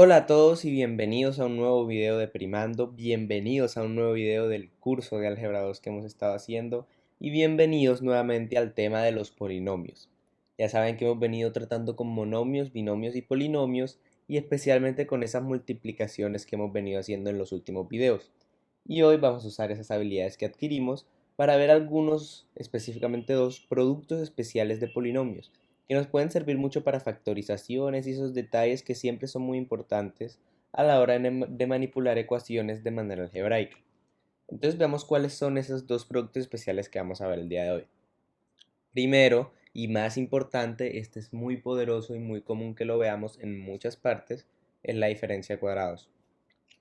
Hola a todos y bienvenidos a un nuevo video de Primando, bienvenidos a un nuevo video del curso de Álgebra 2 que hemos estado haciendo y bienvenidos nuevamente al tema de los polinomios. Ya saben que hemos venido tratando con monomios, binomios y polinomios y especialmente con esas multiplicaciones que hemos venido haciendo en los últimos videos. Y hoy vamos a usar esas habilidades que adquirimos para ver algunos, específicamente dos, productos especiales de polinomios que nos pueden servir mucho para factorizaciones y esos detalles que siempre son muy importantes a la hora de manipular ecuaciones de manera algebraica. Entonces veamos cuáles son esos dos productos especiales que vamos a ver el día de hoy. Primero, y más importante, este es muy poderoso y muy común que lo veamos en muchas partes, es la diferencia de cuadrados.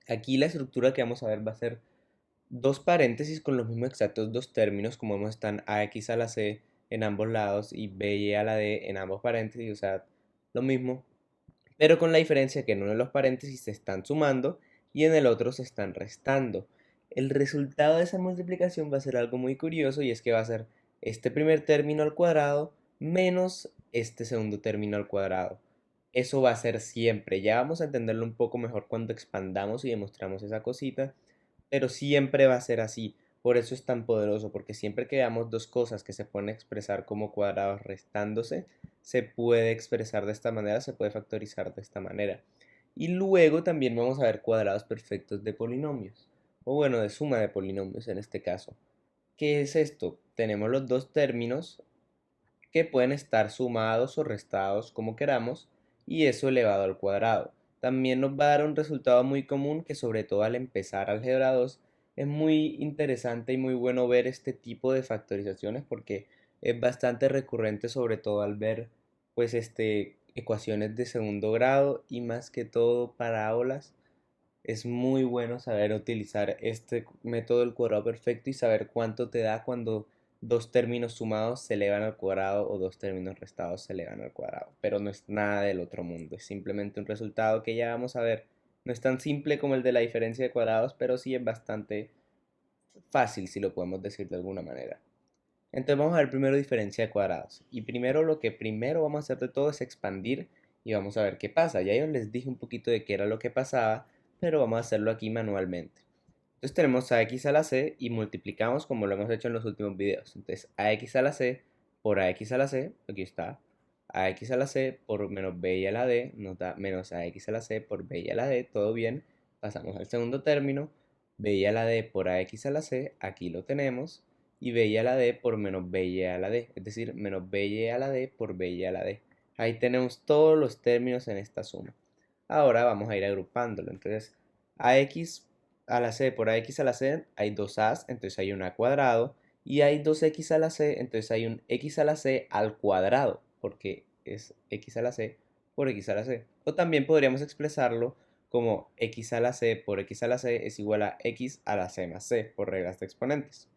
Aquí la estructura que vamos a ver va a ser dos paréntesis con los mismos exactos dos términos, como vemos están ax a la c en ambos lados y by a la d en ambos paréntesis, o sea, lo mismo, pero con la diferencia que en uno de los paréntesis se están sumando y en el otro se están restando. El resultado de esa multiplicación va a ser algo muy curioso y es que va a ser este primer término al cuadrado menos este segundo término al cuadrado. Eso va a ser siempre, ya vamos a entenderlo un poco mejor cuando expandamos y demostramos esa cosita, pero siempre va a ser así. Por eso es tan poderoso, porque siempre que veamos dos cosas que se pueden expresar como cuadrados restándose, se puede expresar de esta manera, se puede factorizar de esta manera. Y luego también vamos a ver cuadrados perfectos de polinomios, o bueno, de suma de polinomios en este caso. ¿Qué es esto? Tenemos los dos términos que pueden estar sumados o restados como queramos, y eso elevado al cuadrado. También nos va a dar un resultado muy común que, sobre todo al empezar álgebra 2, es muy interesante y muy bueno ver este tipo de factorizaciones porque es bastante recurrente, sobre todo al ver pues ecuaciones de segundo grado y más que todo parábolas. Es muy bueno saber utilizar este método del cuadrado perfecto y saber cuánto te da cuando dos términos sumados se elevan al cuadrado o dos términos restados se elevan al cuadrado. Pero no es nada del otro mundo, es simplemente un resultado que ya vamos a ver. No es tan simple como el de la diferencia de cuadrados, pero sí es bastante fácil, si lo podemos decir de alguna manera. Entonces vamos a ver primero diferencia de cuadrados. Y primero lo que primero vamos a hacer de todo es expandir y vamos a ver qué pasa. Ya yo les dije un poquito de qué era lo que pasaba, pero vamos a hacerlo aquí manualmente. Entonces tenemos ax a la c y multiplicamos como lo hemos hecho en los últimos videos. Entonces ax a la c por ax a la c, aquí está, ax a la c por menos b a la d nos da menos ax a la c por b a la d, todo bien. Pasamos al segundo término, b a la d por ax a la c, aquí lo tenemos, y b a la d por menos b a la d, es decir, menos b a la d por b a la d. Ahí tenemos todos los términos en esta suma. Ahora vamos a ir agrupándolo. Entonces, ax a la c por ax a la c hay dos a's, entonces hay un a cuadrado. Y hay dos x a la c, entonces hay un x a la c al cuadrado, porque es x a la c por x a la c. O también podríamos expresarlo como x a la c por x a la c es igual a x a la c más c, por reglas de exponentes,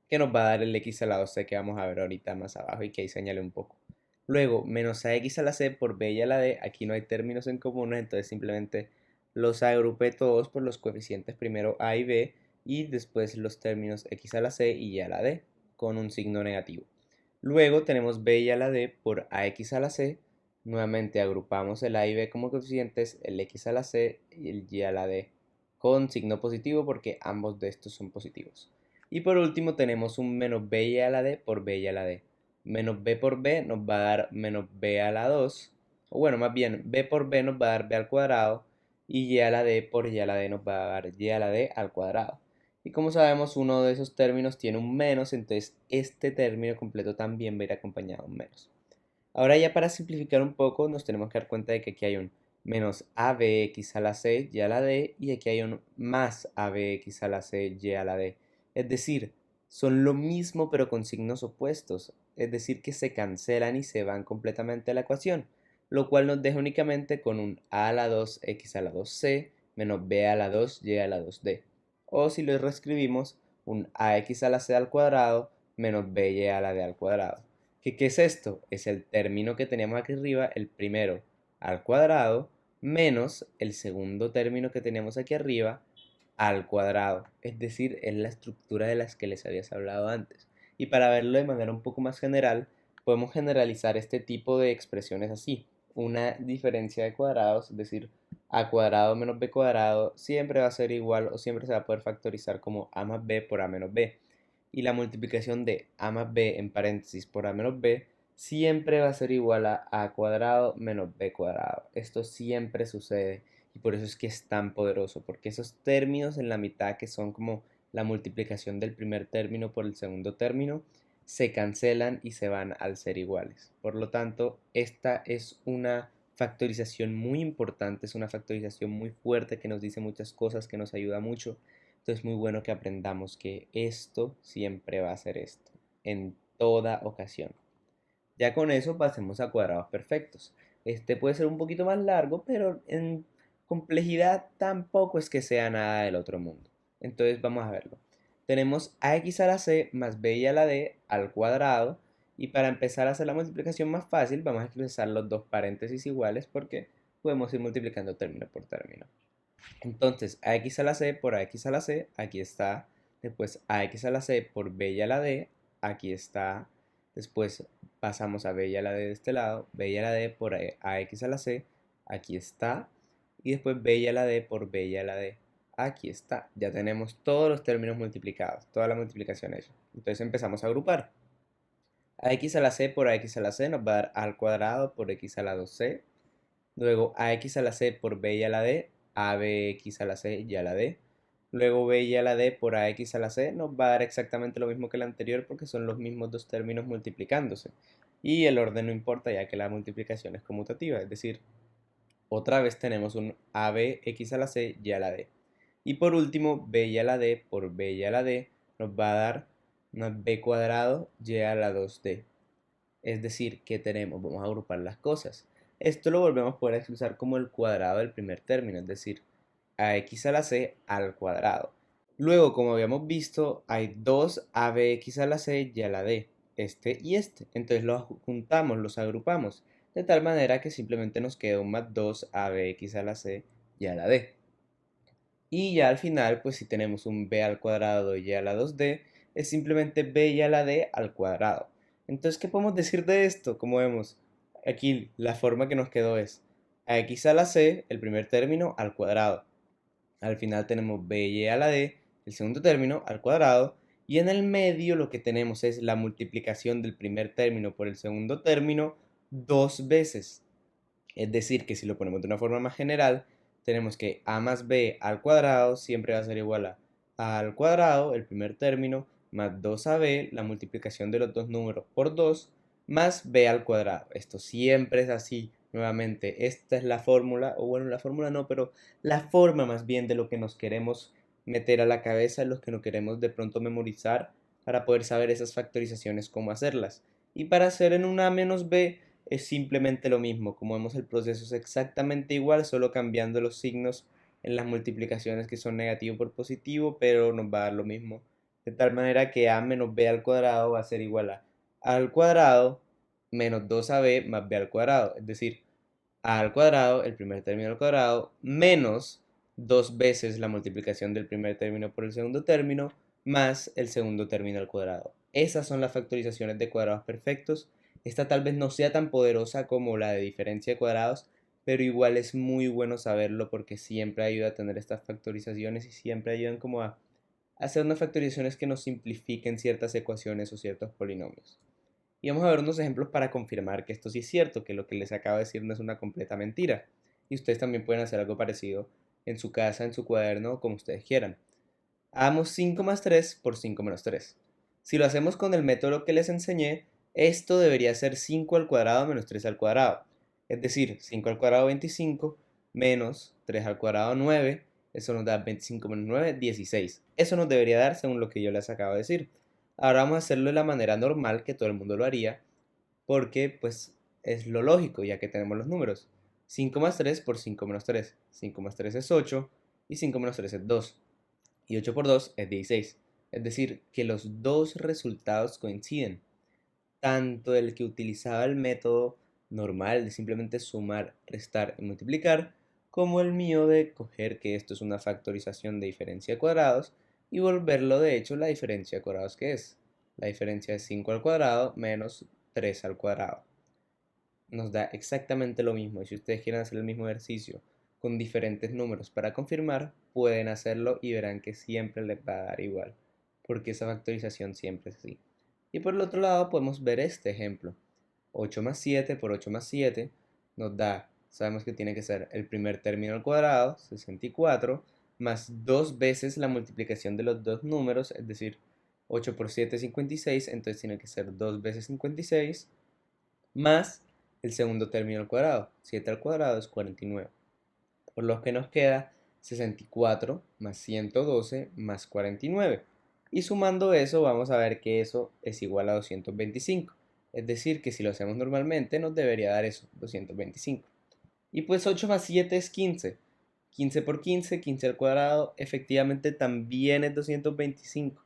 que nos va a dar el x a la 2c que vamos a ver ahorita más abajo y que ahí señalé un poco. Luego, menos ax a la c por b a la d, aquí no hay términos en común, entonces simplemente los agrupé todos por los coeficientes primero a y b y después los términos x a la c y y a la d con un signo negativo. Luego tenemos b a la d por ax a la c, nuevamente agrupamos el a y b como coeficientes, el x a la c y el y a la d con signo positivo porque ambos de estos son positivos. Y por último tenemos un menos b a la d por b a la d. Menos b por b nos va a dar menos b a la 2. O bueno, más bien, b por b nos va a dar b al cuadrado. Y y a la d por y a la d nos va a dar y a la d al cuadrado. Y como sabemos, uno de esos términos tiene un menos, entonces este término completo también va a ir acompañado de un menos. Ahora ya para simplificar un poco, nos tenemos que dar cuenta de que aquí hay un menos abx a la c y a la d, y aquí hay un más abx a la c y a la d. Es decir, son lo mismo pero con signos opuestos, es decir, que se cancelan y se van completamente a la ecuación, lo cual nos deja únicamente con un a la 2x a la 2c menos b a la 2y a la 2d. O si lo reescribimos, un ax a la c al cuadrado menos by a la d al cuadrado. ¿Qué es esto? Es el término que teníamos aquí arriba, el primero al cuadrado, menos el segundo término que teníamos aquí arriba al cuadrado. Es decir, es la estructura de las que les había hablado antes. Y para verlo de manera un poco más general, podemos generalizar este tipo de expresiones así. Una diferencia de cuadrados, es decir, a cuadrado menos b cuadrado siempre va a ser igual o siempre se va a poder factorizar como a más b por a menos b. Y la multiplicación de a más b en paréntesis por a menos b siempre va a ser igual a cuadrado menos b cuadrado. Esto siempre sucede y por eso es que es tan poderoso, porque esos términos en la mitad que son como la multiplicación del primer término por el segundo término se cancelan y se van al ser iguales. Por lo tanto, esta es una factorización muy importante, es una factorización muy fuerte que nos dice muchas cosas, que nos ayuda mucho. Entonces es muy bueno que aprendamos que esto siempre va a ser esto, en toda ocasión. Ya con eso pasemos a cuadrados perfectos. Este puede ser un poquito más largo, pero en complejidad tampoco es que sea nada del otro mundo. Entonces vamos a verlo. Tenemos ax a la c más b a la d al cuadrado. Y para empezar a hacer la multiplicación más fácil, vamos a expresar los dos paréntesis iguales porque podemos ir multiplicando término por término. Entonces, ax a la c por ax a la c, aquí está. Después ax a la c por b a la d, aquí está. Después pasamos a b a la d de este lado, b a la d por ax a la c, aquí está. Y después b a la d por b a la d, aquí está. Ya tenemos todos los términos multiplicados, toda la multiplicación hecha. Entonces empezamos a agrupar. Ax a la c por ax a la c nos va a dar a al cuadrado por x a la 2c. Luego ax a la c por b a la d, abx a la c y a la d. Luego b y a la d por ax a la c nos va a dar exactamente lo mismo que el anterior porque son los mismos dos términos multiplicándose. Y el orden no importa ya que la multiplicación es conmutativa, es decir, otra vez tenemos un abx a la c y a la d. Y por último, b y a la d por b y a la d nos va a dar una b cuadrado y a la 2d. Es decir, que tenemos, vamos a agrupar las cosas. Esto lo volvemos a poder expresar como el cuadrado del primer término, es decir, ax a la c al cuadrado. Luego, como habíamos visto, hay dos abx a la c y a la d, este y este. Entonces los juntamos, los agrupamos, de tal manera que simplemente nos queda un más 2 abx a la c y a la d. Y ya al final, pues si tenemos un b al cuadrado y a la 2d, es simplemente b y a la d al cuadrado. Entonces, ¿qué podemos decir de esto? Como vemos, aquí la forma que nos quedó es ax a la c, el primer término, al cuadrado. Al final tenemos b y a la d, el segundo término, al cuadrado. Y en el medio lo que tenemos es la multiplicación del primer término por el segundo término dos veces. Es decir, que si lo ponemos de una forma más general, tenemos que a más b al cuadrado siempre va a ser igual a al cuadrado, el primer término, más 2ab, la multiplicación de los dos números por 2, más b al cuadrado. Esto siempre es así. Nuevamente, esta es la fórmula, o bueno, la fórmula no, pero la forma más bien de lo que nos queremos meter a la cabeza, lo que nos queremos de pronto memorizar para poder saber esas factorizaciones, cómo hacerlas. Y para hacer en un a menos b, es simplemente lo mismo. Como vemos, el proceso es exactamente igual, solo cambiando los signos en las multiplicaciones que son negativo por positivo, pero nos va a dar lo mismo. De tal manera que a menos b al cuadrado va a ser igual a al cuadrado menos 2ab más b al cuadrado. Es decir, a al cuadrado, el primer término al cuadrado, menos dos veces la multiplicación del primer término por el segundo término, más el segundo término al cuadrado. Esas son las factorizaciones de cuadrados perfectos. Esta tal vez no sea tan poderosa como la de diferencia de cuadrados, pero igual es muy bueno saberlo porque siempre ayuda a tener estas factorizaciones y siempre ayudan como a hacer unas factorizaciones que nos simplifiquen ciertas ecuaciones o ciertos polinomios. Y vamos a ver unos ejemplos para confirmar que esto sí es cierto, que lo que les acabo de decir no es una completa mentira. Y ustedes también pueden hacer algo parecido en su casa, en su cuaderno, como ustedes quieran. Hagamos 5 más 3 por 5 menos 3. Si lo hacemos con el método que les enseñé, esto debería ser 5 al cuadrado menos 3 al cuadrado. Es decir, 5 al cuadrado 25 menos 3 al cuadrado 9. Eso nos da 25 menos 9, 16. Eso nos debería dar según lo que yo les acabo de decir. Ahora vamos a hacerlo de la manera normal que todo el mundo lo haría, porque pues es lo lógico ya que tenemos los números. 5 más 3 por 5 menos 3. 5 más 3 es 8 y 5 menos 3 es 2 y 8 por 2 es 16. Es decir, que los dos resultados coinciden. Tanto el que utilizaba el método normal de simplemente sumar, restar y multiplicar, como el mío de coger que esto es una factorización de diferencia de cuadrados y volverlo de hecho la diferencia de cuadrados que es. La diferencia es 5 al cuadrado menos 3 al cuadrado. Nos da exactamente lo mismo. Y si ustedes quieren hacer el mismo ejercicio con diferentes números para confirmar, pueden hacerlo y verán que siempre les va a dar igual, porque esa factorización siempre es así. Y por el otro lado podemos ver este ejemplo. 8 más 7 por 8 más 7 nos da, sabemos que tiene que ser el primer término al cuadrado, 64, más dos veces la multiplicación de los dos números, es decir, 8 por 7 es 56, entonces tiene que ser 2 veces 56, más el segundo término al cuadrado, 7 al cuadrado es 49. Por lo que nos queda 64 más 112 más 49. Y sumando eso vamos a ver que eso es igual a 225. Es decir, que si lo hacemos normalmente nos debería dar eso, 225. Y pues 8 más 7 es 15. 15 por 15, 15 al cuadrado, efectivamente también es 225.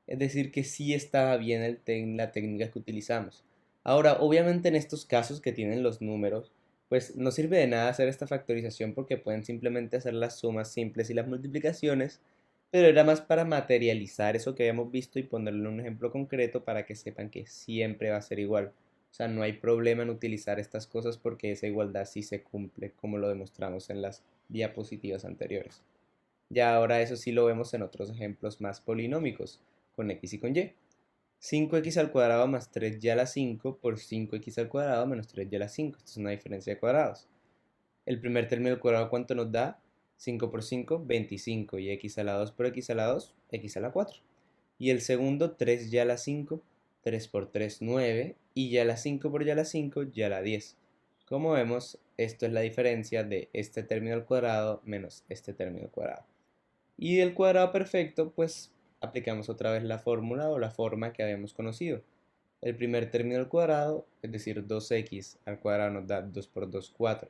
Es decir, que sí estaba bien la técnica que utilizamos. Ahora, obviamente en estos casos que tienen los números, pues no sirve de nada hacer esta factorización porque pueden simplemente hacer las sumas simples y las multiplicaciones, pero era más para materializar eso que habíamos visto y ponerlo en un ejemplo concreto para que sepan que siempre va a ser igual. O sea, no hay problema en utilizar estas cosas porque esa igualdad sí se cumple, como lo demostramos en las diapositivas anteriores. Ya ahora eso sí lo vemos en otros ejemplos más polinómicos, con x y con y. 5x al cuadrado más 3y a la 5 por 5x al cuadrado menos 3y a la 5. Esto es una diferencia de cuadrados. El primer término al cuadrado, ¿cuánto nos da? 5 por 5, 25. Y x a la 2 por x a la 2, x a la 4. Y el segundo, 3y a la 5, 3 por 3, 9. Y y a la 5 por y a la 5, y a la 10. Como vemos, esto es la diferencia de este término al cuadrado menos este término al cuadrado. Y el cuadrado perfecto, pues aplicamos otra vez la fórmula o la forma que habíamos conocido. El primer término al cuadrado, es decir, 2x al cuadrado nos da 2 por 2, 4,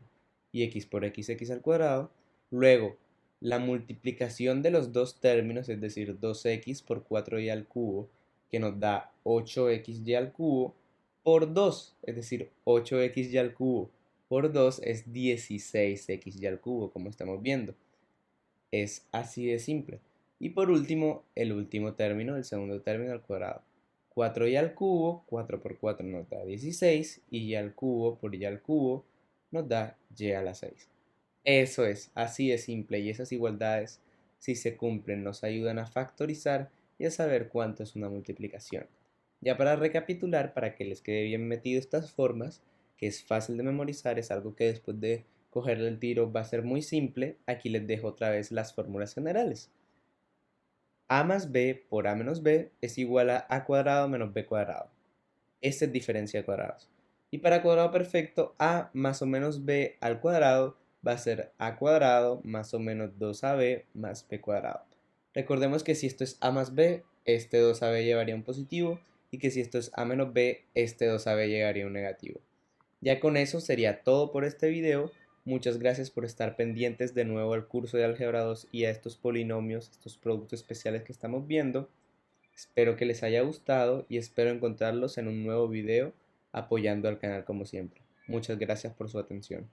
y x por x, x al cuadrado. Luego, la multiplicación de los dos términos, es decir, 2x por 4y al cubo, que nos da 8xy al cubo, por 2, es decir, 8xy al cubo por 2 es 16xy al cubo, como estamos viendo. Es así de simple. Y por último, el último término, el segundo término al cuadrado. 4y al cubo, 4 por 4 nos da 16, y y al cubo por y al cubo nos da y a la 6. Eso es, así de simple, y esas igualdades, si se cumplen, nos ayudan a factorizar y a saber cuánto es una multiplicación. Ya para recapitular, para que les quede bien metido estas formas, que es fácil de memorizar, es algo que después de cogerle el tiro va a ser muy simple, aquí les dejo otra vez las fórmulas generales. A más b por a menos b es igual a cuadrado menos b cuadrado. Esta es diferencia de cuadrados. Y para cuadrado perfecto, a más o menos b al cuadrado va a ser a cuadrado más o menos 2ab más b cuadrado. Recordemos que si esto es a más b, este 2ab llevaría un positivo, y que si esto es a menos b, este 2ab llevaría un negativo. Ya con eso sería todo por este video. Muchas gracias por estar pendientes de nuevo al curso de álgebra 2 y a estos polinomios, estos productos especiales que estamos viendo. Espero que les haya gustado y espero encontrarlos en un nuevo video apoyando al canal como siempre. Muchas gracias por su atención.